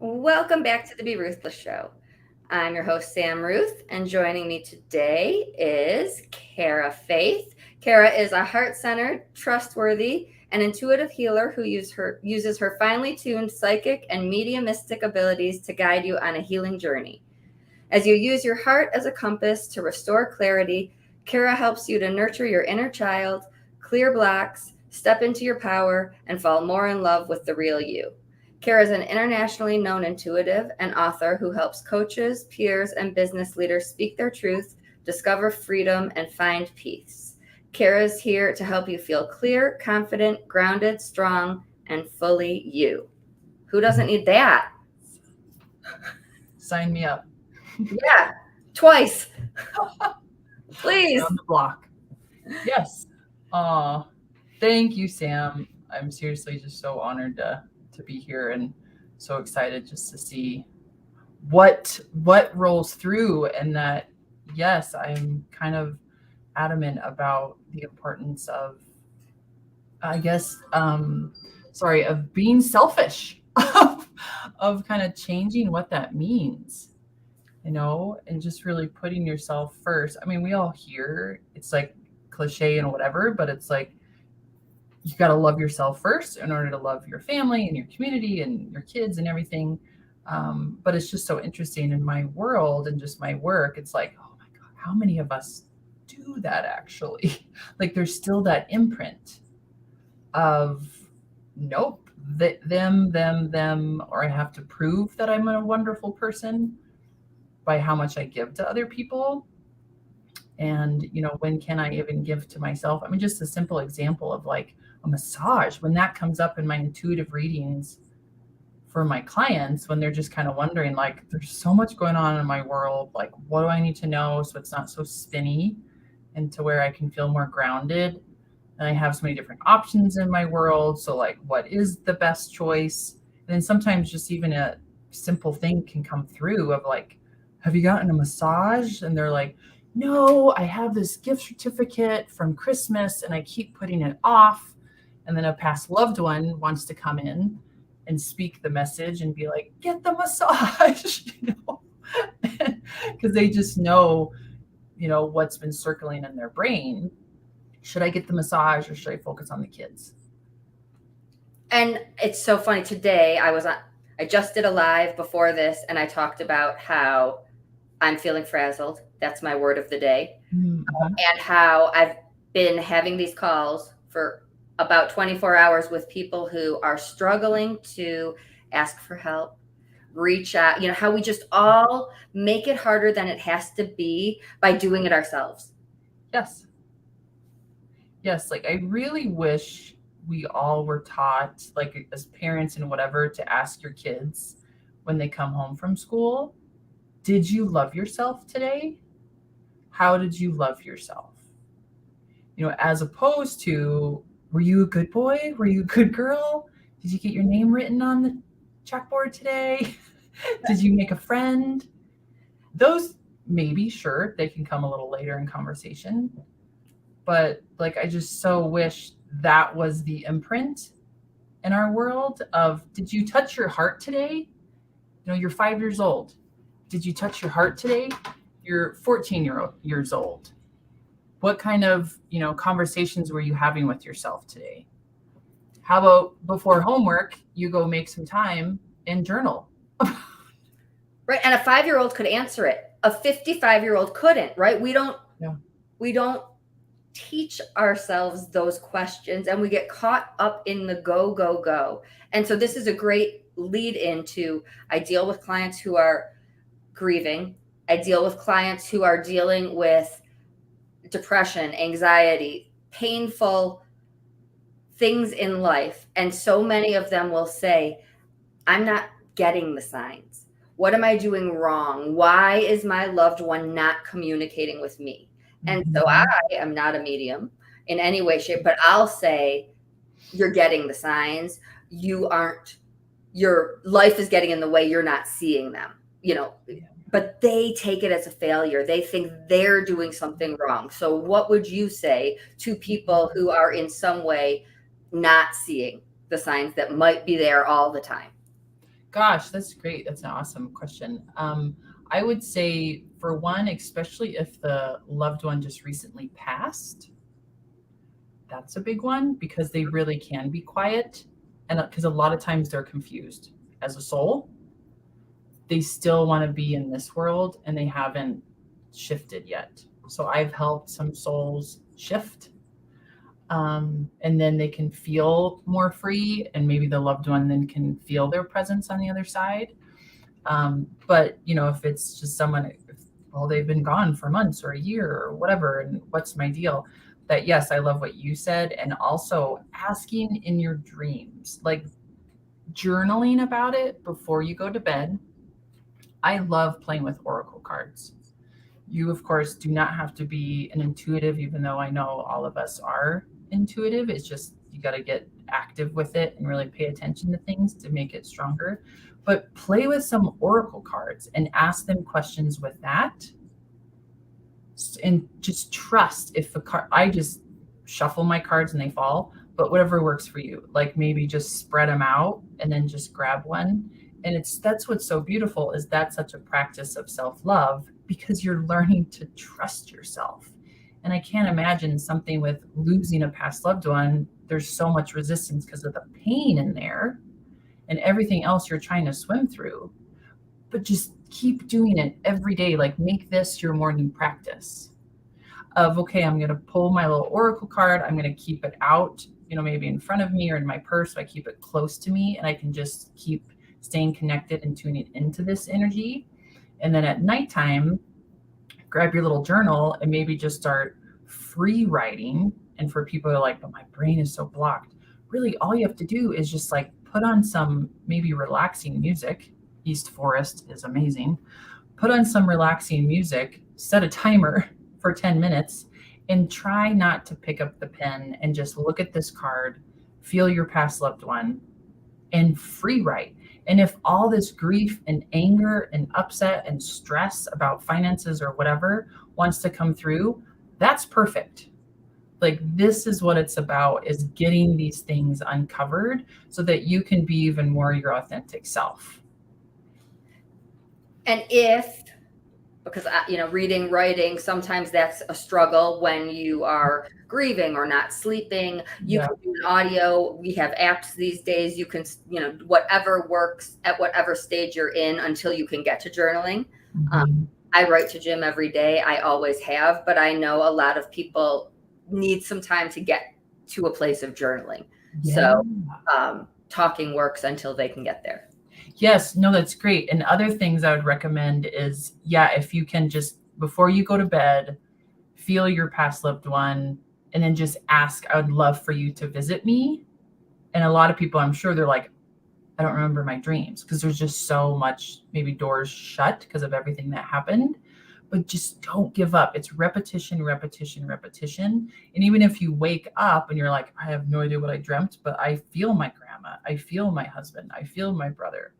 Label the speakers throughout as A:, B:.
A: Welcome back to the Be Ruthless Show. I'm your host, Sam Ruth, and joining me today is Cara Faith. Cara is a heart centered, trustworthy, and intuitive healer who uses her finely tuned psychic and mediumistic abilities to guide you on a healing journey. As you use your heart as a compass to restore clarity, Cara helps you to nurture your inner child, clear blocks, step into your power, and fall more in love with the real you. Cara is an internationally known intuitive and author who helps coaches, peers, and business leaders speak their truth, discover freedom, and find peace. Cara is here to help you feel clear, confident, grounded, strong, and fully you. Who doesn't need that?
B: Sign me up.
A: Yeah, twice. Please.
B: On the block. Yes. Thank you, Sam. I'm seriously just so honored to be here and so excited just to see what rolls through, and that yes, I'm kind of adamant about the importance of, I guess, of being selfish, of kind of changing what that means, and just really putting yourself first. I mean, we all hear it's like cliche and whatever, but it's like you got to love yourself first in order to love your family and your community and your kids and everything. But it's just so interesting in my world and just my work. It's like, oh my God, how many of us do that actually? Like there's still that imprint of nope, them, or I have to prove that I'm a wonderful person by how much I give to other people. And, when can I even give to myself? I mean, just a simple example of like a massage, when that comes up in my intuitive readings for my clients, when they're just kind of wondering, like, there's so much going on in my world. Like, what do I need to know so it's not so spinny and to where I can feel more grounded? And I have so many different options in my world. So, like, what is the best choice? And then sometimes just even a simple thing can come through of like, have you gotten a massage? And they're like, no, I have this gift certificate from Christmas and I keep putting it off. And then a past loved one wants to come in and speak the message and be like, get the massage, because they just know, what's been circling in their brain. Should I get the massage or should I focus on the kids?
A: And it's so funny. Today I just did a live before this, and I talked about how I'm feeling frazzled. That's my word of the day.
B: Mm-hmm.
A: And how I've been having these calls for about 24 hours with people who are struggling to ask for help, reach out, how we just all make it harder than it has to be by doing it ourselves.
B: Yes, like I really wish we all were taught, like as parents and whatever, to ask your kids when they come home from school, did you love yourself today? How did you love yourself? As opposed to, were you a good boy? Were you a good girl? Did you get your name written on the chalkboard today? Did you make a friend? Those maybe, sure, they can come a little later in conversation. But like, I just so wish that was the imprint in our world of, did you touch your heart today? You're 5 years old. Did you touch your heart today? You're 14 years old. What kind of, conversations were you having with yourself today? How about before homework, you go make some time and journal?
A: Right. And a 5-year-old could answer it. A 55-year-old couldn't, right? We don't teach ourselves those questions, and we get caught up in the go, go, go. And so this is a great lead into, I deal with clients who are grieving. I deal with clients who are dealing with depression, anxiety, painful things in life. And so many of them will say, I'm not getting the signs. What am I doing wrong? Why is my loved one not communicating with me? And so I am not a medium in any way, shape, but I'll say, you're getting the signs. Your life is getting in the way. You're not seeing them, but they take it as a failure. They think they're doing something wrong. So what would you say to people who are in some way not seeing the signs that might be there all the time?
B: Gosh, that's great. That's an awesome question. I would say, for one, especially if the loved one just recently passed, that's a big one because they really can be quiet. And because a lot of times they're confused as a soul, they still want to be in this world and they haven't shifted yet. So I've helped some souls shift, and then they can feel more free, and maybe the loved one then can feel their presence on the other side. But if it's just someone, well, they've been gone for months or a year or whatever, and what's my deal? That, yes, I love what you said, and also asking in your dreams, like journaling about it before you go to bed. I love playing with oracle cards. You, of course, do not have to be an intuitive, even though I know all of us are intuitive. It's just you got to get active with it and really pay attention to things to make it stronger. But play with some oracle cards and ask them questions with that. And just trust if the card, I just shuffle my cards and they fall, but whatever works for you. Like maybe just spread them out and then just grab one. And that's what's so beautiful, is that such a practice of self-love, because you're learning to trust yourself. And I can't imagine something with losing a past loved one. There's so much resistance because of the pain in there and everything else you're trying to swim through. But just keep doing it every day. Like make this your morning practice of, okay, I'm going to pull my little oracle card. I'm going to keep it out, maybe in front of me or in my purse. So I keep it close to me and I can just keep staying connected and tuning into this energy. And then at nighttime, grab your little journal and maybe just start free writing. And for people who are like, but my brain is so blocked, really all you have to do is just like put on some maybe relaxing music. East Forest is amazing. Put on some relaxing music, set a timer for 10 minutes, and try not to pick up the pen and just look at this card, feel your past loved one, and free write. And if all this grief and anger and upset and stress about finances or whatever wants to come through, that's perfect. Like this is what it's about, is getting these things uncovered so that you can be even more your authentic self.
A: And because reading, writing, sometimes that's a struggle when you are grieving or not sleeping. You can do an audio. We have apps these days. You can, whatever works at whatever stage you're in until you can get to journaling.
B: Mm-hmm.
A: I write to Jim every day. I always have, but I know a lot of people need some time to get to a place of journaling. Yeah. So talking works until they can get there.
B: Yes, no, that's great. And other things I would recommend is, if you can just, before you go to bed, feel your past loved one and then just ask, I would love for you to visit me. And a lot of people, I'm sure they're like, I don't remember my dreams, because there's just so much, maybe doors shut because of everything that happened. But just don't give up. It's repetition, repetition, repetition. And even if you wake up and you're like, I have no idea what I dreamt, but I feel my grandma, I feel my husband, I feel my brother.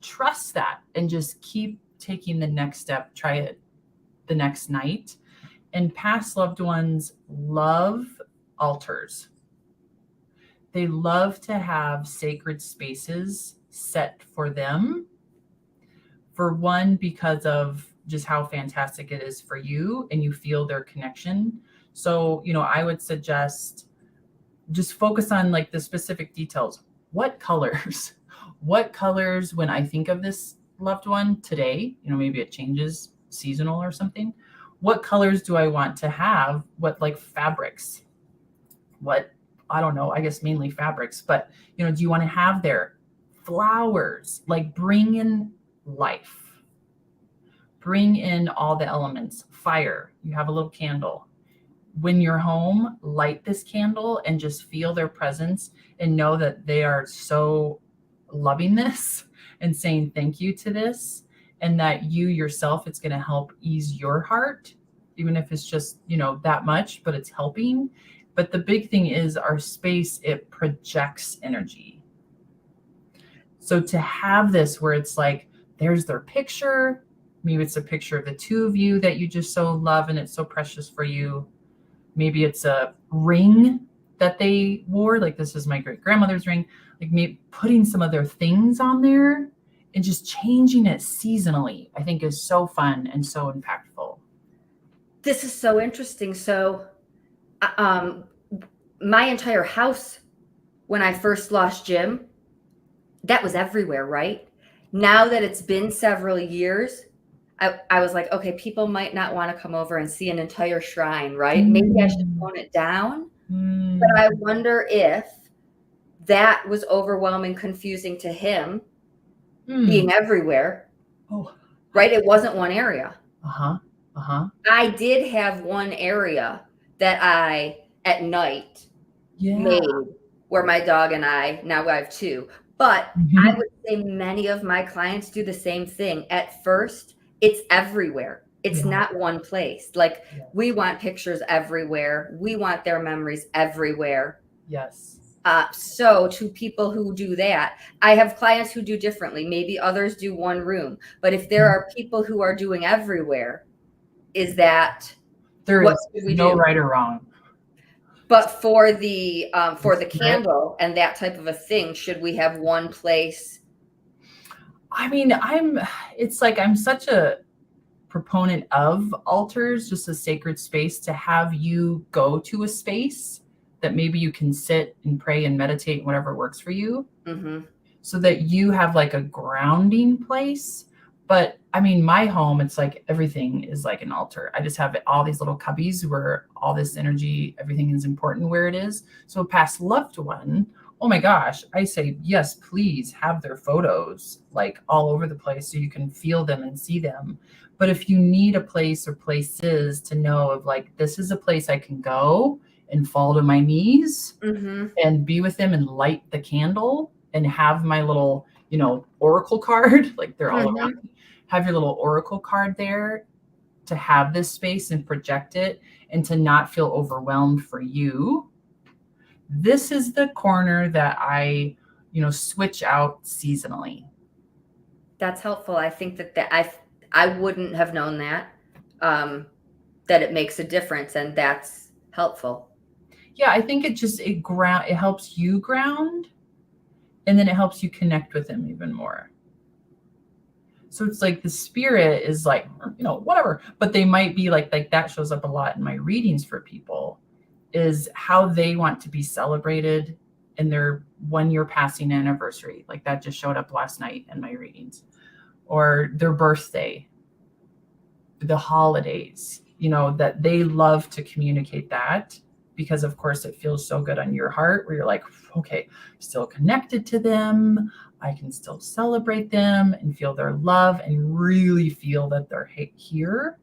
B: Trust that and just keep taking the next step. Try it the next night. And past loved ones love altars. They love to have sacred spaces set for them. For one, because of just how fantastic it is for you and you feel their connection. So, I would suggest just focus on like the specific details. What colors? What colors, when I think of this loved one today, maybe it changes seasonal or something. What colors do I want to have? What like fabrics? What, I don't know, I guess mainly fabrics, but do you want to have their flowers? Like bring in life. Bring in all the elements. Fire. You have a little candle. When you're home, light this candle and just feel their presence and know that they are so loving this and saying thank you to this, and that you yourself, it's going to help ease your heart, even if it's just, that much, but it's helping. But the big thing is our space, it projects energy. So to have this where it's like, there's their picture, maybe it's a picture of the two of you that you just so love and it's so precious for you. Maybe it's a ring that they wore, like this is my great grandmother's ring, like maybe putting some of their things on there and just changing it seasonally, I think is so fun and so impactful.
A: This is so interesting. So, my entire house, when I first lost Jim, that was everywhere, right? Now that it's been several years, I was like, okay, people might not want to come over and see an entire shrine, right? Maybe I should tone it down. But I wonder if that was overwhelming, confusing to him, being everywhere, right? It wasn't one area. I did have one area that I, at night, made where my dog and I, now I have two. But I would say many of my clients do the same thing. At first, it's everywhere. It's not one place. Like, we want pictures everywhere. We want their memories everywhere.
B: Yes.
A: So to people who do that, I have clients who do differently. Maybe others do one room. But if there are people who are doing everywhere, is that
B: there
A: what
B: is
A: we
B: no
A: do?
B: right or wrong?
A: But for the candle and that type of a thing, should we have one place?
B: I mean, it's like I'm such a proponent of altars, just a sacred space, to have you go to a space that maybe you can sit and pray and meditate, whatever works for you, so that you have like a grounding place. But I mean, my home, it's like everything is like an altar. I just have all these little cubbies where all this energy, everything is important where it is. So a past loved one, oh my gosh, I say, yes, please have their photos like all over the place so you can feel them and see them. But if you need a place or places to know of like, this is a place I can go and fall to my knees and be with them and light the candle and have my little, oracle card, like they're all around me. Have your little oracle card there to have this space and project it and to not feel overwhelmed for you. This is the corner that I, switch out seasonally.
A: That's helpful. I think that I wouldn't have known that it makes a difference, and that's helpful.
B: Yeah, I think it helps you ground, and then it helps you connect with him even more. So it's like the spirit is like, whatever, but they might be like that shows up a lot in my readings for people, is how they want to be celebrated in their 1-year passing anniversary. Like that just showed up last night in my readings, or their birthday, the holidays, that they love to communicate that, because of course it feels so good on your heart where you're like, okay, still connected to them. I can still celebrate them and feel their love and really feel that they're here.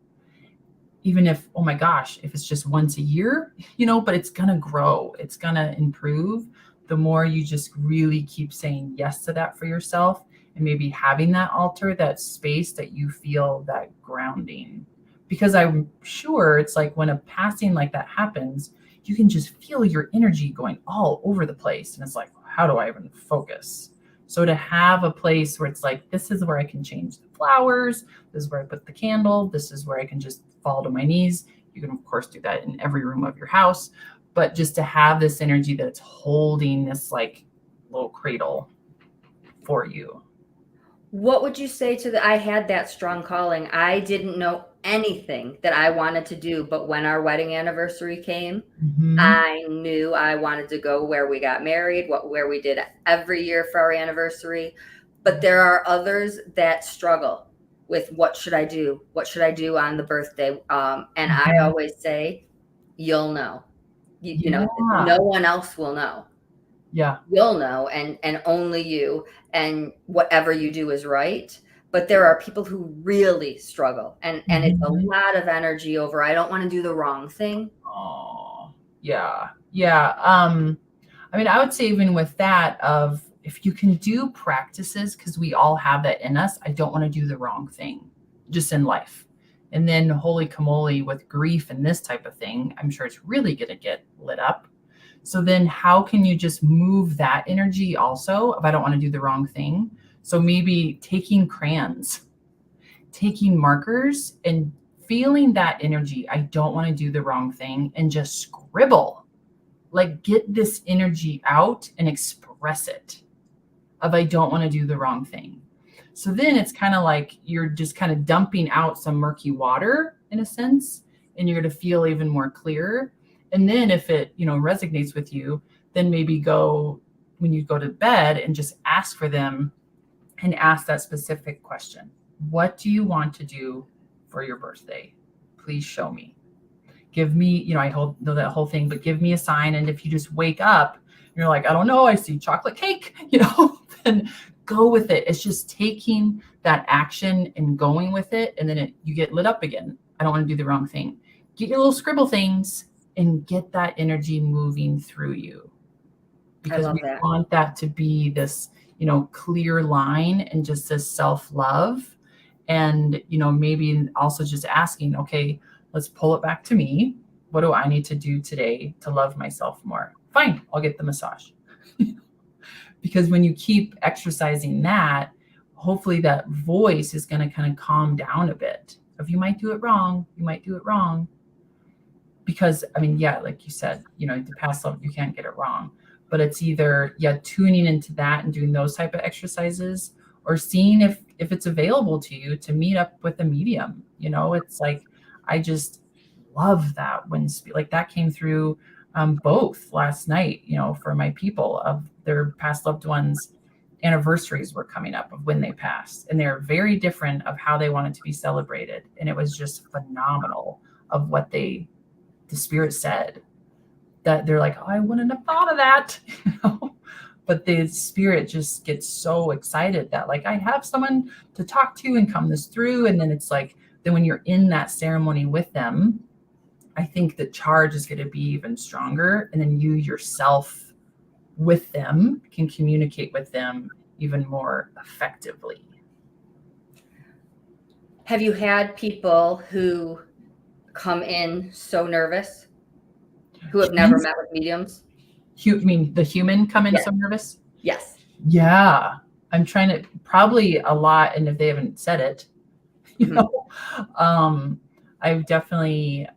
B: Even if, oh my gosh, if it's just once a year, but it's going to grow. It's going to improve the more you just really keep saying yes to that for yourself, and maybe having that altar, that space that you feel that grounding. Because I'm sure it's like when a passing like that happens, you can just feel your energy going all over the place. And it's like, how do I even focus? So to have a place where it's like, this is where I can change the flowers. This is where I put the candle. This is where I can just fall to my knees. You can, of course, do that in every room of your house. But just to have this energy that's holding this like little cradle for you.
A: What would you say to I had that strong calling. I didn't know anything that I wanted to do, but when our wedding anniversary came, I knew I wanted to go where we got married, where we did every year for our anniversary. But there are others that struggle with what should I do? What should I do on the birthday? And I always say, you'll know. No one else will know.
B: Yeah.
A: You'll know, and only you, and whatever you do is right. But there are people who really struggle, and it's a lot of energy over, I don't want to do the wrong thing.
B: Oh, yeah. Yeah. I mean, I would say even with that, of if you can do practices, because we all have that in us, I don't want to do the wrong thing just in life. And then holy camole, with grief and this type of thing, I'm sure it's really going to get lit up. So then how can you just move that energy also if I don't want to do the wrong thing? So maybe taking crayons, taking markers, and feeling that energy. I don't want to do the wrong thing, and just scribble, like get this energy out and express it of I don't want to do the wrong thing. So then it's kind of like you're just kind of dumping out some murky water in a sense, and you're going to feel even more clear. And then if it, resonates with you, then maybe go when you go to bed and just ask for them and ask that specific question. What do you want to do for your birthday? Please show me. Give me, I know that whole thing, but give me a sign. And if you just wake up, and you're like, I don't know, I see chocolate cake, then go with it. It's just taking that action and going with it. And then you get lit up again. I don't want to do the wrong thing. Get your little scribble things and get that energy moving through you. Because we want that to be this, clear line and just this self-love. And, maybe also just asking, okay, let's pull it back to me. What do I need to do today to love myself more? Fine, I'll get the massage. Because when you keep exercising that, hopefully that voice is going to kind of calm down a bit. If you might do it wrong, Because, like you said, the past love, you can't get it wrong. But it's either, tuning into that and doing those type of exercises, or seeing if it's available to you to meet up with a medium. It's like, I just love that when like that came through both last night, for my people of their past loved ones. Anniversaries were coming up of when they passed, and they're very different of how they wanted to be celebrated. And it was just phenomenal of what the spirit said, that they're like, oh, I wouldn't have thought of that, but the spirit just gets so excited that like, I have someone to talk to and come this through. And then it's like, then when you're in that ceremony with them, I think the charge is going to be even stronger. And then you yourself with them can communicate with them even more effectively.
A: Have you had people who come in so nervous, who have never met with mediums?
B: You mean the human come in so nervous?
A: Yes.
B: Yeah. I'm trying to, probably a lot. And if they haven't said it, I've definitely,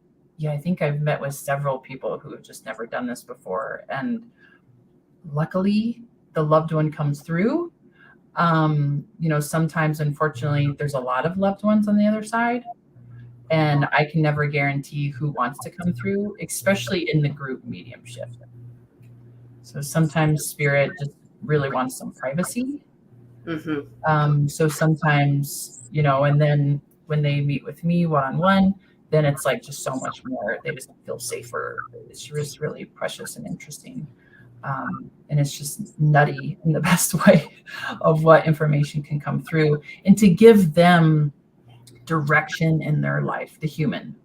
B: I think I've met with several people who have just never done this before. And luckily the loved one comes through. Sometimes, unfortunately, there's a lot of loved ones on the other side. And I can never guarantee who wants to come through, especially in the group mediumship. So sometimes spirit just really wants some privacy.
A: Mm-hmm.
B: So sometimes, and then when they meet with me one-on-one, then it's like just so much more. They just feel safer. It's just really precious and interesting. And it's just nutty in the best way of what information can come through, and to give them direction in their life, the human.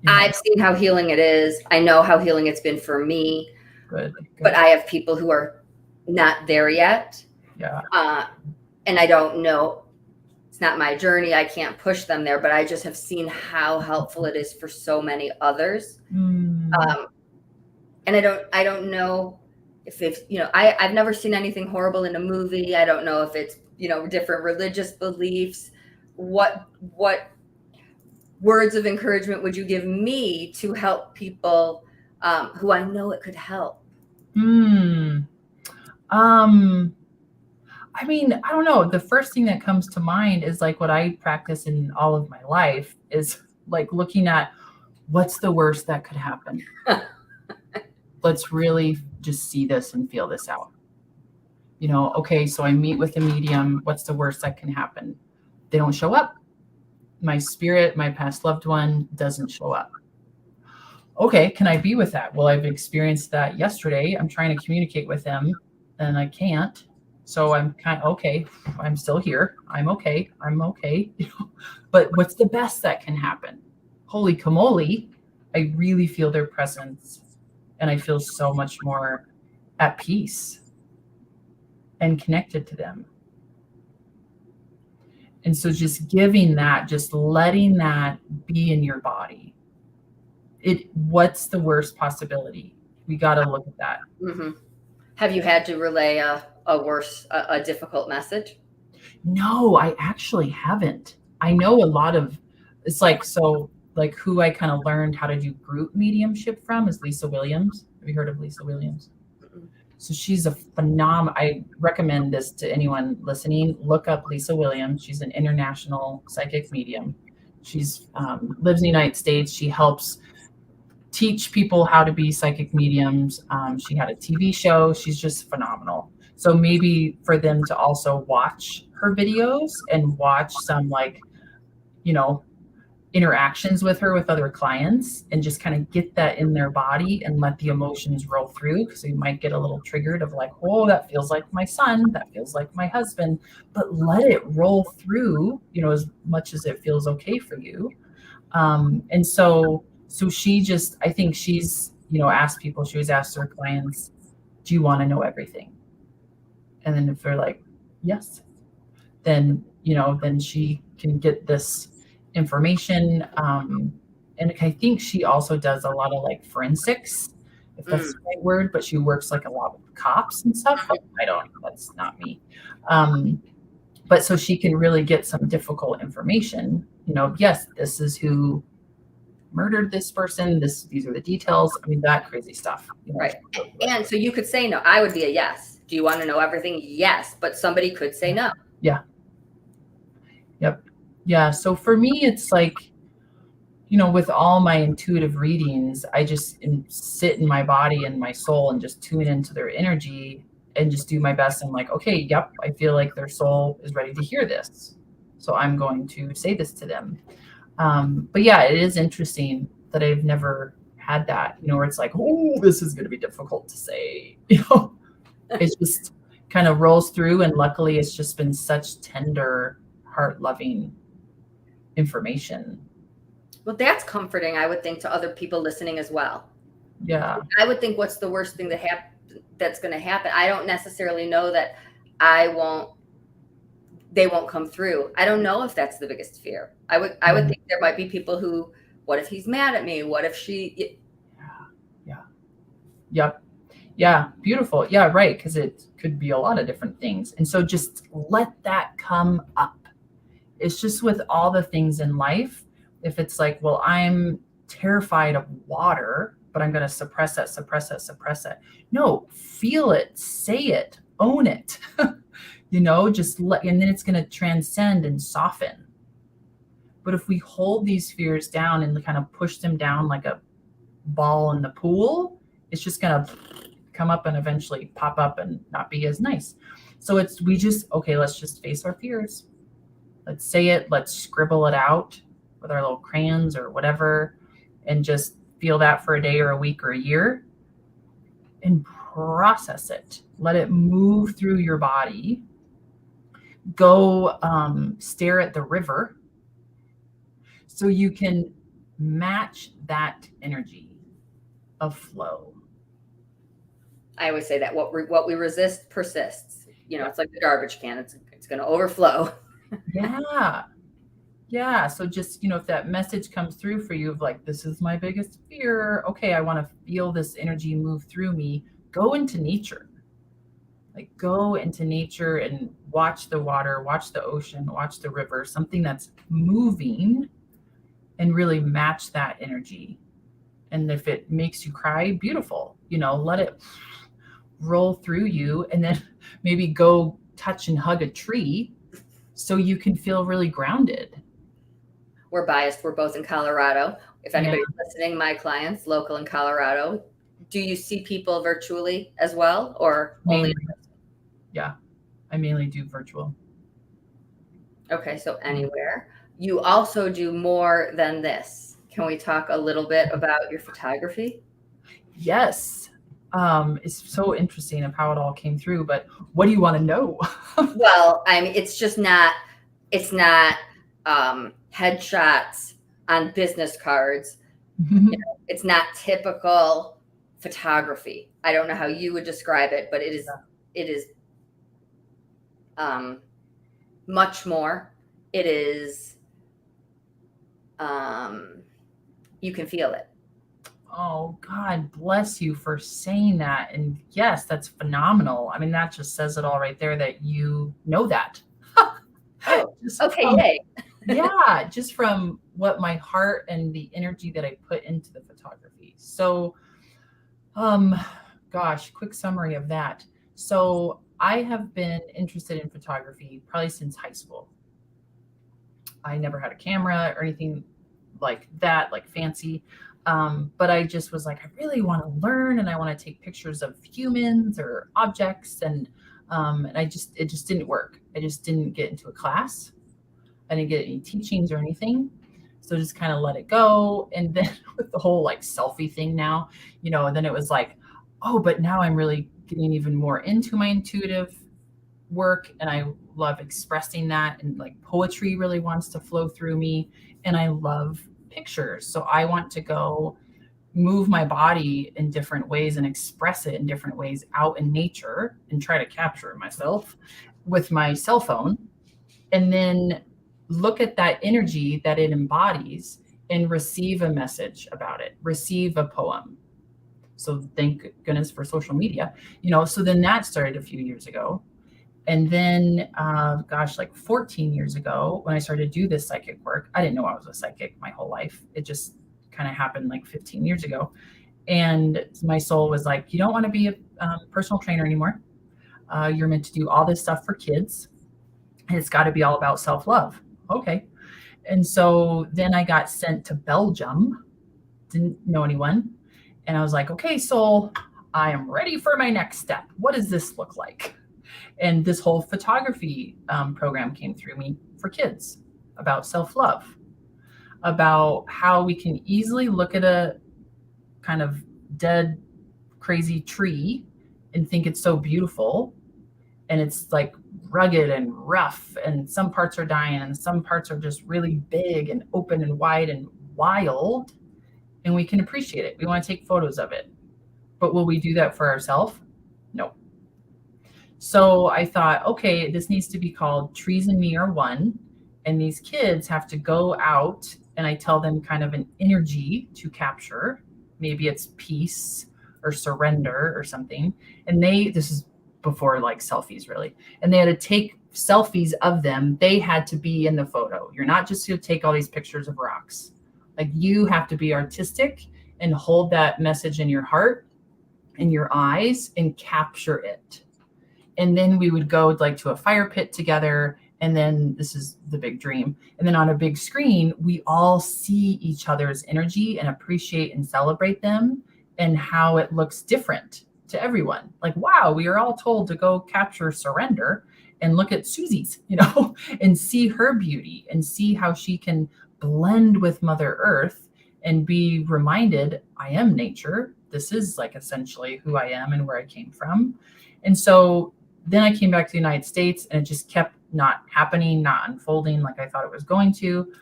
A: I've seen how healing it is. I know how healing it's been for me.
B: Good.
A: But I have people who are not there yet.
B: Yeah.
A: And I don't know. It's not my journey. I can't push them there, but I just have seen how helpful it is for so many others. And I don't know if it's, I've never seen anything horrible in a movie. I don't know if it's, different religious beliefs. What words of encouragement would you give me to help people who I know it could help?
B: I don't know. The first thing that comes to mind is like what I practice in all of my life is like looking at what's the worst that could happen. Let's really just see this and feel this out. Okay, so I meet with a medium. What's the worst that can happen? They don't show up. My spirit, my past loved one doesn't show up. Okay, can I be with that? Well, I've experienced that yesterday. I'm trying to communicate with them and I can't. So I'm kind of, okay, I'm still here. I'm okay. But what's the best that can happen? Holy camoli, I really feel their presence and I feel so much more at peace and connected to them. And so just giving that, just letting that be in your body. What's the worst possibility? We got to look at that.
A: Mm-hmm. Have you had to relay a difficult message?
B: No, I actually haven't. I know a lot of, it's like, so like who I kind of learned how to do group mediumship from is Lisa Williams. Have you heard of Lisa Williams? So she's a phenomenal. I recommend this to anyone listening. Look up Lisa Williams. She's an international psychic medium. She's lives in the United States. She helps teach people how to be psychic mediums. She had a TV show. She's just phenomenal. So maybe for them to also watch her videos and watch some like, you know, interactions with her with other clients and just kind of get that in their body and let the emotions roll through, because you might get a little triggered of like, oh, that feels like my son, that feels like my husband, but let it roll through, you know, as much as it feels okay for you. And so she just, I think she's, you know, asked people, she was asked her clients, do you want to know everything? And then if they're like, yes, then, you know, then she can get this information. And I think she also does a lot of like forensics, if that's the right word, but she works like a lot with cops and stuff. That's not me. But so she can really get some difficult information, you know, yes, this is who murdered this person. These are the details. I mean, that crazy stuff. You know,
A: right. And so you could say no. I would be a yes. Do you want to know everything? Yes. But somebody could say no.
B: Yeah. Yep. Yeah. So for me, it's like, you know, with all my intuitive readings, I just sit in my body and my soul and just tune into their energy and just do my best. I'm like, okay, yep, I feel like their soul is ready to hear this. So I'm going to say this to them. But yeah, it is interesting that I've never had that, you know, where it's like, oh, this is going to be difficult to say, you know, it just kind of rolls through. And luckily it's just been such tender, heart loving information.
A: Well, that's comforting, I would think, to other people listening as well.
B: Yeah.
A: I would think, what's the worst thing that's going to happen? I don't necessarily know that they won't come through. I don't know if that's the biggest fear. I would think there might be people who, what if he's mad at me? What if she?
B: Yeah. Yep. Yeah. Beautiful. Yeah. Right. Because it could be a lot of different things. And so just let that come up. It's just with all the things in life. If it's like, well, I'm terrified of water, but I'm going to suppress that. No, feel it, say it, own it, you know, and then it's going to transcend and soften. But if we hold these fears down and kind of push them down like a ball in the pool, it's just going to come up and eventually pop up and not be as nice. So let's just face our fears. Let's say it, let's scribble it out with our little crayons or whatever, and just feel that for a day or a week or a year and process it. Let it move through your body. Go stare at the river so you can match that energy of flow.
A: I always say that what we resist persists. You know, it's like the garbage can. It's going to overflow.
B: Yeah. Yeah. So just, you know, if that message comes through for you of like, this is my biggest fear. Okay. I want to feel this energy move through me. Go into nature. Like go into nature and watch the water, watch the ocean, watch the river, something that's moving, and really match that energy. And if it makes you cry, beautiful, you know, let it roll through you, and then maybe go touch and hug a tree so you can feel really grounded.
A: We're biased. We're both in Colorado. If anybody's listening, my clients local in Colorado, do you see people virtually as well, or only?
B: Yeah, I mainly do virtual.
A: Okay, so anywhere. You also do more than this. Can we talk a little bit about your photography?
B: Yes. It's so interesting of how it all came through, but what do you want to know?
A: Well, I mean, it's not headshots on business cards. You know, it's not typical photography. I don't know how you would describe it, but it is much more. It is, you can feel it.
B: Oh, God bless you for saying that. And yes, that's phenomenal. I mean, that just says it all right there that you know that.
A: Oh, okay, yay.
B: Yeah, just from what my heart and the energy that I put into the photography. So gosh, quick summary of that. So I have been interested in photography probably since high school. I never had a camera or anything like that, like fancy. But I just was like, I really want to learn and I want to take pictures of humans or objects. And it just didn't work. I just didn't get into a class. I didn't get any teachings or anything. So just kind of let it go. And then with the whole like selfie thing now, then it was like, oh, but now I'm really getting even more into my intuitive work, and I love expressing that, and like poetry really wants to flow through me, and I love pictures. So I want to go move my body in different ways and express it in different ways out in nature and try to capture it myself with my cell phone, and then look at that energy that it embodies and receive a message about it, receive a poem. So thank goodness for social media, so then that started a few years ago. And then, like 14 years ago, when I started to do this psychic work, I didn't know I was a psychic my whole life. It just kind of happened like 15 years ago. And my soul was like, you don't want to be a personal trainer anymore. You're meant to do all this stuff for kids. And it's got to be all about self-love. Okay. And so then I got sent to Belgium. Didn't know anyone. And I was like, okay, soul, I am ready for my next step. What does this look like? And this whole photography program came through me for kids about self-love, about how we can easily look at a kind of dead, crazy tree and think it's so beautiful. And it's like rugged and rough, and some parts are dying and some parts are just really big and open and wide and wild. And we can appreciate it. We want to take photos of it. But will we do that for ourselves? No. So I thought, okay, this needs to be called Trees and Me Are One. And these kids have to go out, and I tell them kind of an energy to capture. Maybe it's peace or surrender or something. And this is before like selfies really. And they had to take selfies of them. They had to be in the photo. You're not just going to take all these pictures of rocks. Like, you have to be artistic and hold that message in your heart, in your eyes, and capture it. And then we would go like to a fire pit together. And then this is the big dream. And then on a big screen, we all see each other's energy and appreciate and celebrate them, and how it looks different to everyone. Like, wow, we are all told to go capture surrender and look at Susie's, and see her beauty and see how she can blend with Mother Earth and be reminded, I am nature. This is like essentially who I am and where I came from. And so then I came back to the United States, and it just kept not happening, not unfolding like I thought it was going to.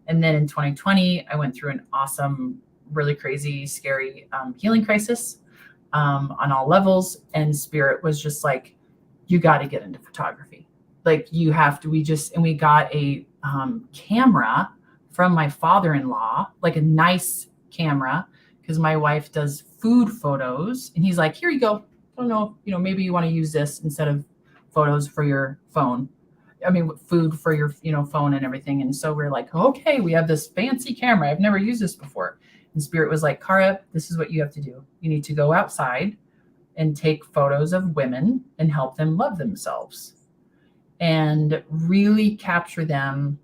B: And then in 2020, I went through an awesome, really crazy, scary healing crisis on all levels. And Spirit was just like, you got to get into photography. Like, you have to. We got a camera from my father-in-law, like a nice camera, because my wife does food photos. And he's like, here you go. I don't know, maybe you want to use this instead of photos for your phone. I mean, food for your, phone and everything. And so we're like, okay, we have this fancy camera. I've never used this before. And Spirit was like, Cara, this is what you have to do. You need to go outside and take photos of women and help them love themselves and really capture them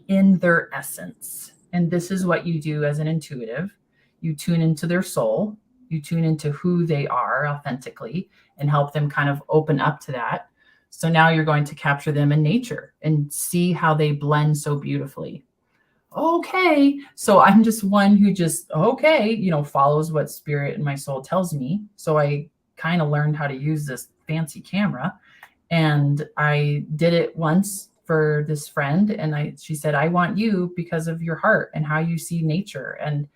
B: in their essence. And this is what you do as an intuitive. You tune into their soul. You tune into who they are authentically and help them kind of open up to that. So now you're going to capture them in nature and see how they blend so beautifully. Okay. So I'm just one who just, follows what Spirit and my soul tells me. So I kind of learned how to use this fancy camera, and I did it once for this friend. And she said, I want you because of your heart and how you see nature and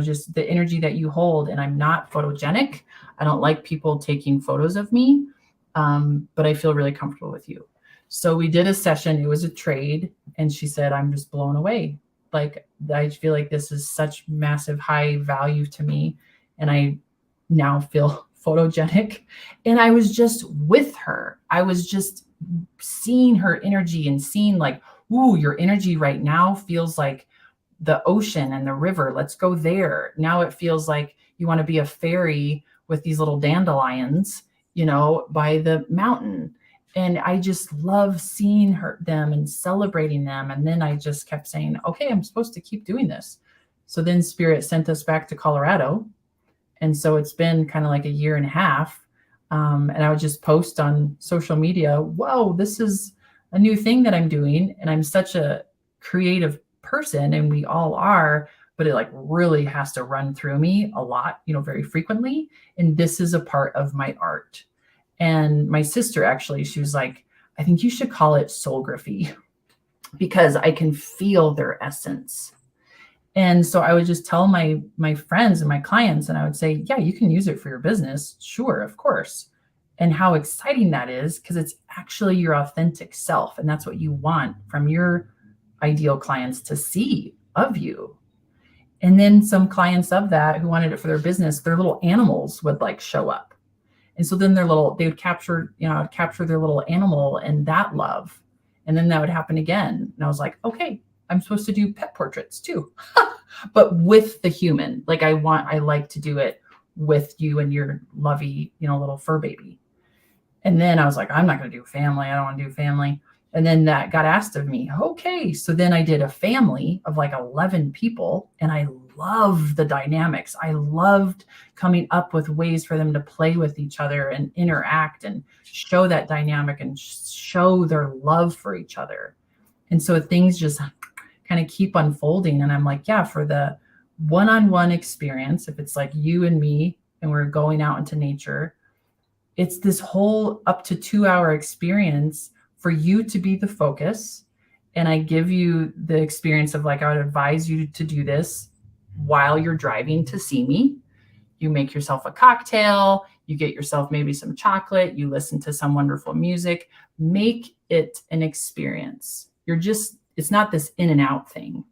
B: just the energy that you hold. And I'm not photogenic. I don't like people taking photos of me, but I feel really comfortable with you. So we did a session. It was a trade. And she said, I'm just blown away. Like, I feel like this is such massive high value to me. And I now feel photogenic. And I was just with her. I was just seeing her energy and seeing like, ooh, your energy right now feels like the ocean and the river. Let's go there. Now it feels like you want to be a fairy with these little dandelions, by the mountain. And I just love seeing them and celebrating them. And then I just kept saying, okay, I'm supposed to keep doing this. So then Spirit sent us back to Colorado. And so it's been kind of like a year and a half. And I would just post on social media, whoa, this is a new thing that I'm doing. And I'm such a creative person, and we all are, but it like really has to run through me a lot, very frequently. And this is a part of my art. And my sister, actually, she was like, I think you should call it Soulgraphy, because I can feel their essence. And so I would just tell my friends and my clients, and I would say, yeah, you can use it for your business. Sure, of course. And how exciting that is, because it's actually your authentic self. And that's what you want from your ideal clients to see of you. And then some clients of that who wanted it for their business, their little animals would like show up. And so then they would capture their little animal and that love. And then that would happen again. And I was like, okay, I'm supposed to do pet portraits too, but with the human. Like I like to do it with you and your lovey, little fur baby. And then I was like, I'm not going to do family. I don't want to do family. And then that got asked of me. Okay. So then I did a family of like 11 people, and I loved the dynamics. I loved coming up with ways for them to play with each other and interact and show that dynamic and show their love for each other. And so things just kind of keep unfolding. And I'm like, yeah, for the one-on-one experience, if it's like you and me and we're going out into nature, it's this whole up to 2-hour experience for you to be the focus. And I give you the experience of like, I would advise you to do this while you're driving to see me. You make yourself a cocktail, you get yourself maybe some chocolate, you listen to some wonderful music, make it an experience. It's not this in and out thing.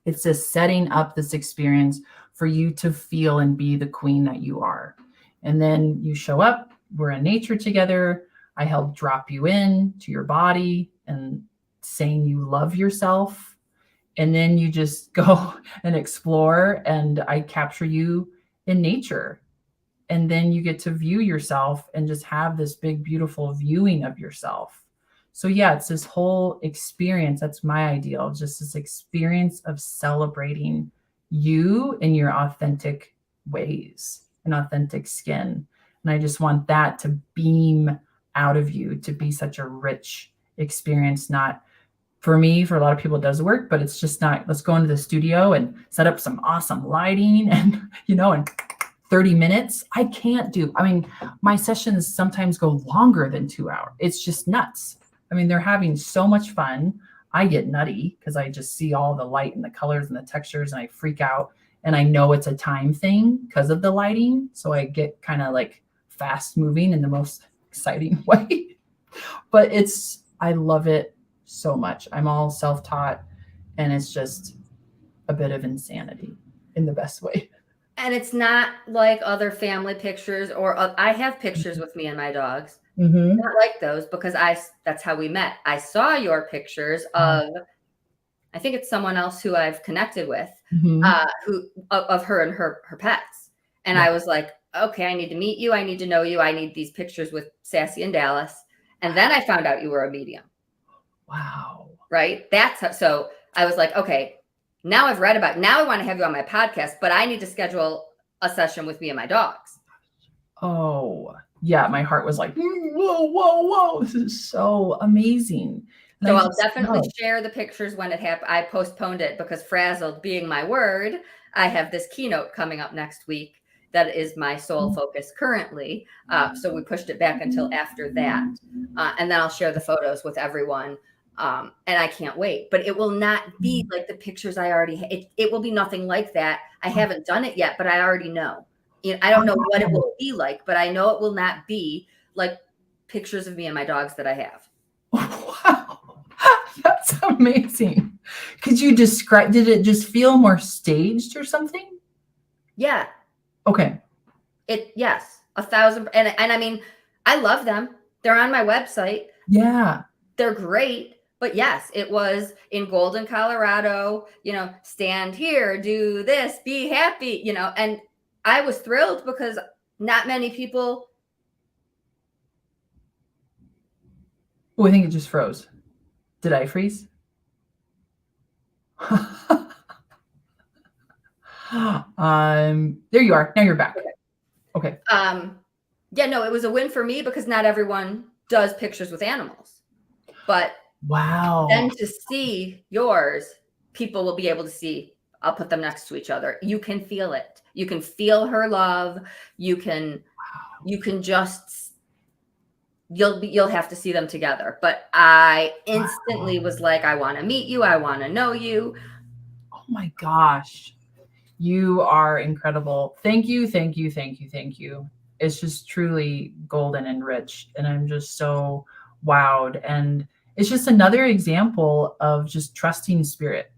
B: It's just setting up this experience for you to feel and be the queen that you are. And then you show up, we're in nature together. I help drop you in to your body and saying you love yourself. And then you just go and explore, and I capture you in nature. And then you get to view yourself and just have this big, beautiful viewing of yourself. So yeah, it's this whole experience. That's my ideal, just this experience of celebrating you in your authentic ways and authentic skin. And I just want that to beam out of you, to be such a rich experience. Not for me, for a lot of people it does work, but it's just not, let's go into the studio and set up some awesome lighting and, in 30 minutes. I can't do, my sessions sometimes go longer than 2 hours. It's just nuts. They're having so much fun. I get nutty because I just see all the light and the colors and the textures, and I freak out. And I know it's a time thing because of the lighting. So I get kind of like fast moving in the most exciting way. But I love it so much. I'm all self-taught, and it's just a bit of insanity in the best way.
A: And it's not like other family pictures, or I have pictures with me and my dogs.
B: Mm-hmm.
A: Not like those, because that's how we met. I saw your pictures of, I think it's someone else who I've connected with,
B: Mm-hmm.
A: Of her and her pets. And I was like, okay, I need to meet you. I need to know you. I need these pictures with Sassy and Dallas. And then I found out you were a medium.
B: Wow.
A: Right. So I was like, okay, now I've read about it. Now I want to have you on my podcast, but I need to schedule a session with me and my dogs.
B: Oh, yeah. My heart was like, whoa. This is so amazing. And
A: so I'll definitely share the pictures when it happens. I postponed it because, frazzled being my word, I have this keynote coming up next week that is my sole focus currently. So we pushed it back until after that. And then I'll share the photos with everyone. And I can't wait. But it will not be like the pictures I already have. It will be nothing like that. I haven't done it yet, but I already know. I don't know what it will be like, but I know it will not be like pictures of me and my dogs that I have.
B: Wow. That's amazing. Could you describe, did it just feel more staged or something?
A: Yeah.
B: Okay.
A: Yes, 1,000. And I love them. They're on my website.
B: Yeah.
A: They're great. But yes, it was in Golden, Colorado, stand here, do this, be happy, and I was thrilled because not many people.
B: Oh, I think it just froze. Did I freeze? There you are. Now you're back. Okay.
A: Yeah, no, it was a win for me because not everyone does pictures with animals. But
B: wow.
A: Then to see yours, people will be able to see. I'll put them next to each other. You can feel it. You can feel her love. You can just, you'll have to see them together. But I instantly was like, I want to meet you. I want to know you.
B: Oh my gosh. You are incredible. Thank you. Thank you. Thank you. Thank you. It's just truly golden and rich. And I'm just so wowed. And it's just another example of just trusting spirit,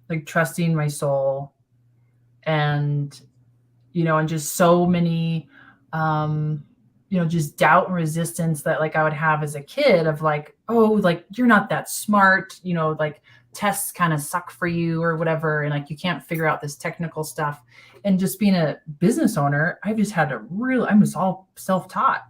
B: like trusting my soul. And, and just so many, just doubt and resistance that like I would have as a kid of like, oh, like you're not that smart, like tests kind of suck for you or whatever. And like, you can't figure out this technical stuff. And just being a business owner, I just had to I was all self-taught,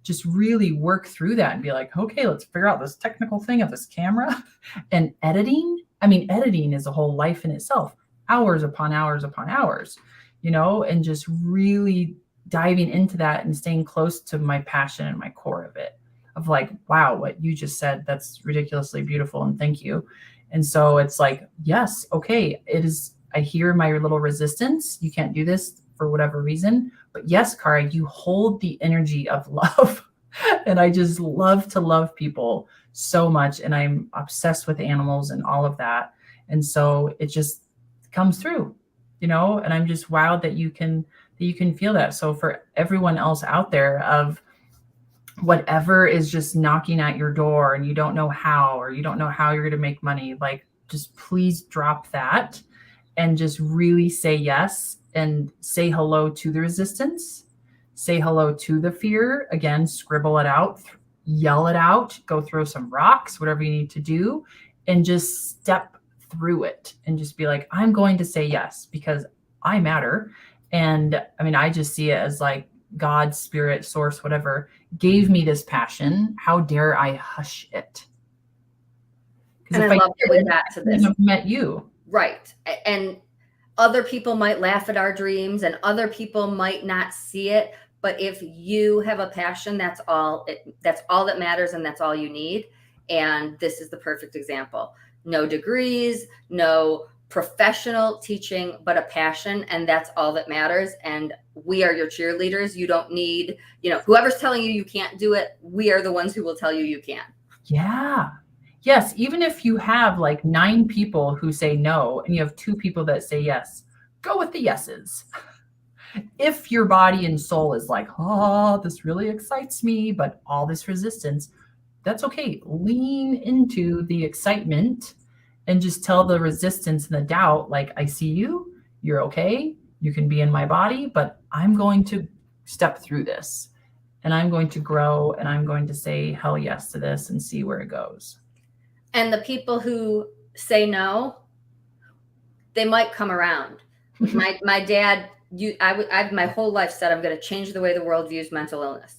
B: just really work through that and be like, okay, let's figure out this technical thing of this camera and editing. I mean, editing is a whole life in itself, hours upon hours upon hours, and just really diving into that and staying close to my passion and my core of it, of like, wow, what you just said, that's ridiculously beautiful. And thank you. And so it's like, yes, okay, it is. I hear my little resistance. You can't do this for whatever reason. But yes, Cara, you hold the energy of love. And I just love to love people so much. And I'm obsessed with animals and all of that. And so it just comes through, and I'm just wowed that you can feel that. So for everyone else out there, of whatever is just knocking at your door and you don't know how, or you don't know how you're going to make money, like just please drop that and just really say yes and say hello to the resistance, say hello to the fear. Again, scribble it out, yell it out, go throw some rocks, whatever you need to do, and just step through it and just be like, I'm going to say yes because I matter. And I mean, I just see it as like God, spirit, source, whatever, gave me this passion. How dare I hush it?
A: And I love that we got to this.
B: I met you.
A: Right. And other people might laugh at our dreams and other people might not see it. But if you have a passion, that's all that matters. And that's all you need. And this is the perfect example. No degrees, no professional teaching, but a passion. And that's all that matters. And we are your cheerleaders. You don't need, whoever's telling you can't do it. We are the ones who will tell you can.
B: Yeah. Yes. Even if you have like 9 people who say no and you have 2 people that say yes, go with the yeses. If your body and soul is like, oh, this really excites me, but all this resistance, that's okay. Lean into the excitement and just tell the resistance and the doubt, like, I see you, you're okay, you can be in my body, but I'm going to step through this and I'm going to grow and I'm going to say hell yes to this and see where it goes.
A: And the people who say no, they might come around. My dad, I've my whole life said I'm going to change the way the world views mental illness.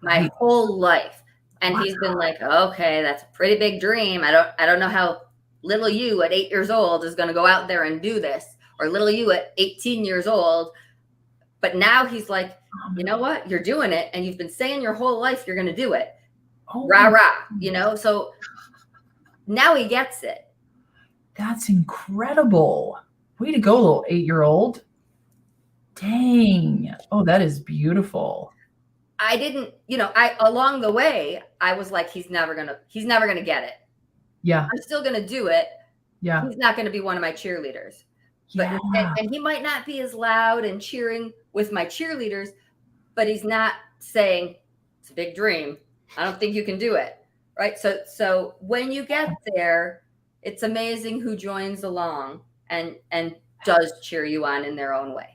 A: My whole life. And he's been like, okay, that's a pretty big dream. I don't know how little you at 8 years old is going to go out there and do this, or little you at 18 years old. But now he's like, you know what? You're doing it. And you've been saying your whole life you're going to do it. Oh, rah, rah, So now he gets it.
B: That's incredible. Way to go, little 8-year-old. Dang. Oh, that is beautiful.
A: I didn't, along the way, I was like, he's never gonna get it.
B: Yeah.
A: I'm still gonna do it.
B: Yeah.
A: He's not gonna be one of my cheerleaders.
B: Yeah.
A: But and he might not be as loud and cheering with my cheerleaders, but he's not saying it's a big dream. I don't think you can do it. Right. So when you get there, it's amazing who joins along and does cheer you on in their own way.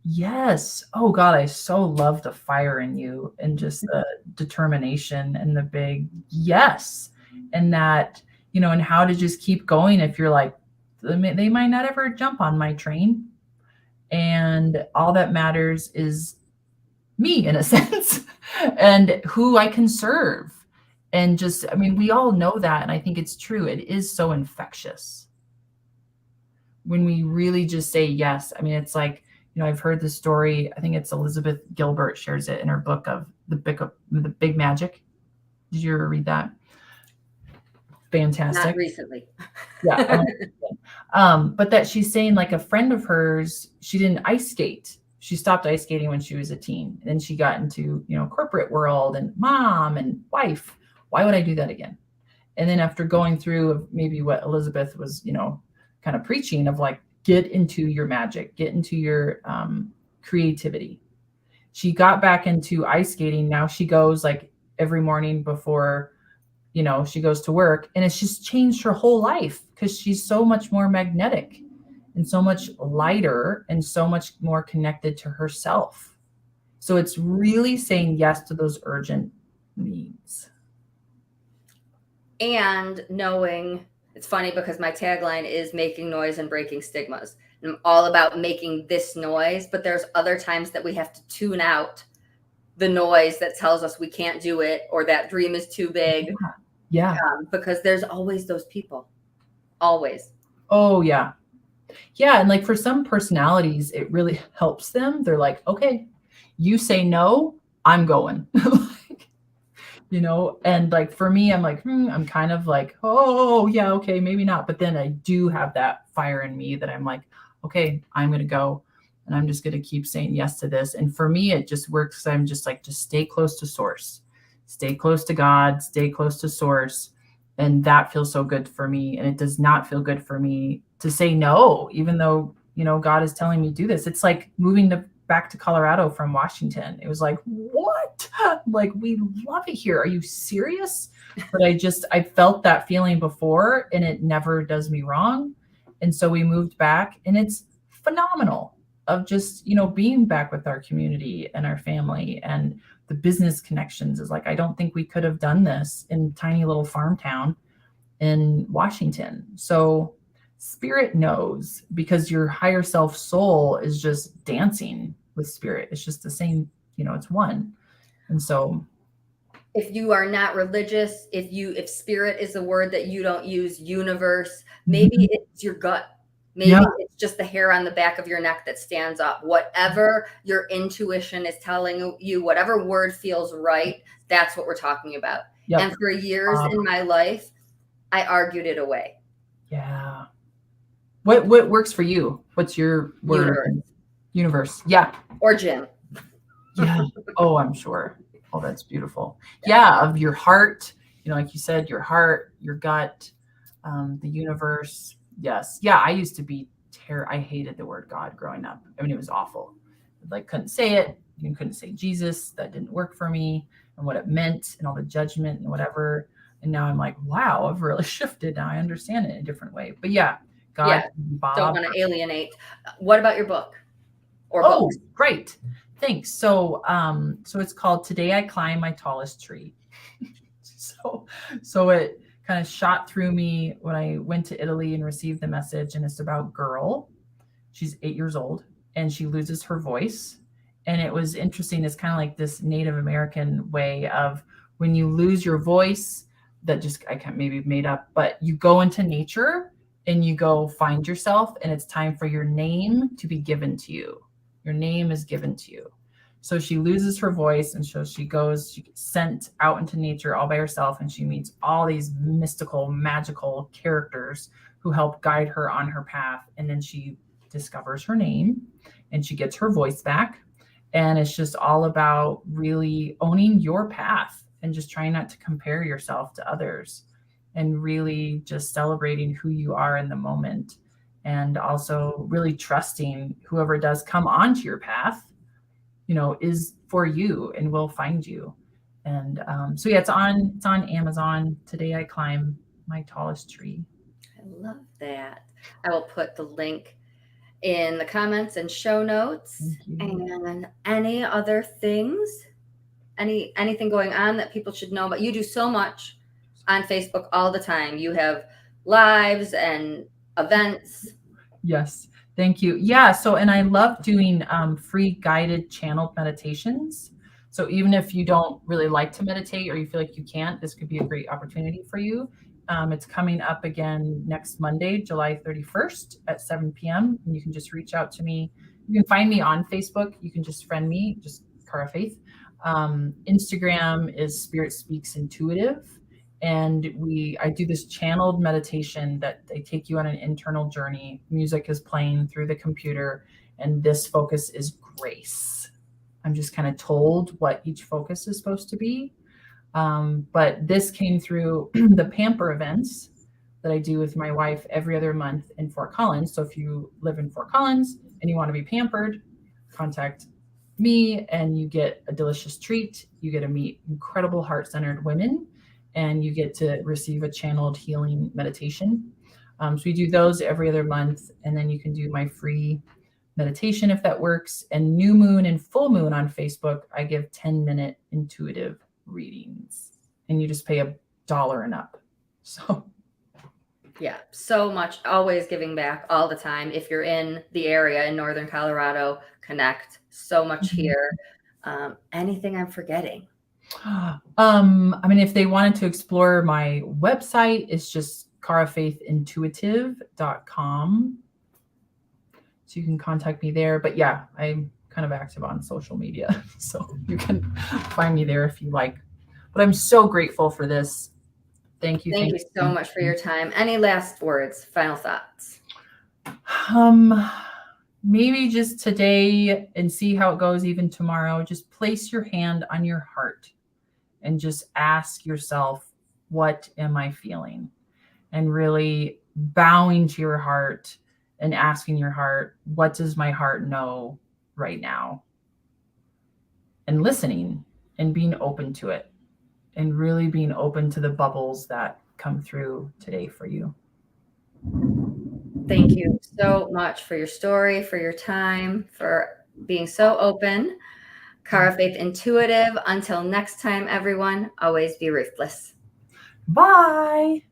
B: Yes. Oh God, I so love the fire in you and just the determination and the big yes. And that, and how to just keep going if you're like, they might not ever jump on my train. And all that matters is me, in a sense, and who I can serve. And just, I mean, we all know that. And I think it's true. It is so infectious when we really just say yes. I mean, it's like, I've heard the story. I think it's Elizabeth Gilbert shares it in her book of the Big Magic. Did you ever read that? Fantastic.
A: Not recently.
B: Yeah. But that she's saying, like, a friend of hers, she didn't ice skate. She stopped ice skating when she was a teen. And then she got into, corporate world and mom and wife. Why would I do that again? And then after going through maybe what Elizabeth was, kind of preaching of, like, get into your magic, get into your creativity. She got back into ice skating. Now she goes, like, every morning before, she goes to work, and it's just changed her whole life because she's so much more magnetic and so much lighter and so much more connected to herself. So it's really saying yes to those urgent needs.
A: And knowing, it's funny because my tagline is making noise and breaking stigmas. And I'm all about making this noise, but there's other times that we have to tune out the noise that tells us we can't do it or that dream is too big.
B: Yeah.
A: Because there's always those people. Always.
B: Oh, yeah. Yeah. And, like, for some personalities, it really helps them. They're like, okay, you say no, I'm going. And, like, for me, I'm like, I'm kind of like, oh, yeah, okay, maybe not. But then I do have that fire in me that I'm like, okay, I'm going to go. And I'm just going to keep saying yes to this. And for me, it just works. I'm just like, just stay close to source, stay close to God, stay close to source. And that feels so good for me. And it does not feel good for me to say no, even though, God is telling me to do this. It's like moving back to Colorado from Washington. It was like, what? Like, we love it here. Are you serious? But I felt that feeling before, and it never does me wrong. And so we moved back, and it's phenomenal of just, being back with our community and our family, and the business connections is like, I don't think we could have done this in tiny little farm town in Washington. So spirit knows, because your higher self soul is just dancing with spirit. It's just the same, it's one. And so
A: if you are not religious, if spirit is a word that you don't use, universe, maybe it's your gut. Maybe it's just the hair on the back of your neck that stands up. Whatever your intuition is telling you, whatever word feels right, that's what we're talking about. Yep. And for years in my life, I argued it away.
B: Yeah. What works for you? What's your word? Universe. Yeah.
A: Or gym.
B: Yeah. Oh, I'm sure. Oh, that's beautiful. Yeah. Of your heart, like you said, your heart, your gut, the universe. Yes. Yeah. I used to be I hated the word God growing up. I mean, it was awful. Like, couldn't say it. You couldn't say Jesus. That didn't work for me, and what it meant and all the judgment and whatever. And now I'm like, wow, I've really shifted. Now I understand it in a different way. But yeah, God, Bob.
A: Don't want to alienate. What about your book or books?
B: Great. Thanks. So it's called Today I Climb My Tallest Tree. So it kind of shot through me when I went to Italy and received the message. And it's about a girl. She's 8 years old, and she loses her voice. And it was interesting. It's kind of like this Native American way of, when you lose your voice, that just, I can't, maybe made up, but you go into nature and you go find yourself, and it's time for your name to be given to you. Your name is given to you. So she loses her voice, and so she gets sent out into nature all by herself, and she meets all these mystical, magical characters who help guide her on her path. And then she discovers her name, and she gets her voice back. And it's just all about really owning your path and just trying not to compare yourself to others, and really just celebrating who you are in the moment. And also really trusting whoever does come onto your path, is for you and will find you. And so yeah, it's on Amazon. Today I Climb My Tallest Tree.
A: I love that. I will put the link in the comments and show notes. And any other things, anything going on that people should know about? You do so much on Facebook all the time. You have lives and events.
B: Yes. Thank you. Yeah. So, and I love doing free guided channeled meditations. So, even if you don't really like to meditate or you feel like you can't, this could be a great opportunity for you. It's coming up again next Monday, July 31st at 7 p.m. And you can just reach out to me. You can find me on Facebook. You can just friend me, just Cara Faith. Instagram is Spirit Speaks Intuitive. And I do this channeled meditation that they take you on an internal journey. Music is playing through the computer, and this focus is grace. I'm just kind of told what each focus is supposed to be. But this came through the pamper events that I do with my wife every other month in Fort Collins. So if you live in Fort Collins and you want to be pampered, contact me and you get a delicious treat. You get to meet incredible heart-centered women, and you get to receive a channeled healing meditation. So we do those every other month, and then you can do my free meditation if that works. And new moon and full moon on Facebook, I give 10-minute intuitive readings, and you just pay $1 and up. So
A: yeah, so much, always giving back all the time. If you're in the area in Northern Colorado, connect. So much here. Anything I'm forgetting?
B: I mean, if they wanted to explore my website, it's just carafaithintuitive.com. So you can contact me there. But yeah, I'm kind of active on social media. So you can find me there if you like. But I'm so grateful for this. Thank you.
A: Thank you so much for your time. Any last words, final thoughts?
B: Maybe just today and see how it goes even tomorrow. Just place your hand on your heart and just ask yourself, what am I feeling? And really bowing to your heart and asking your heart, what does my heart know right now? And listening and being open to it, and really being open to the bubbles that come through today for you.
A: Thank you so much for your story, for your time, for being so open. Cara Faith Intuitive. Until next time, everyone, always be ruthless.
B: Bye.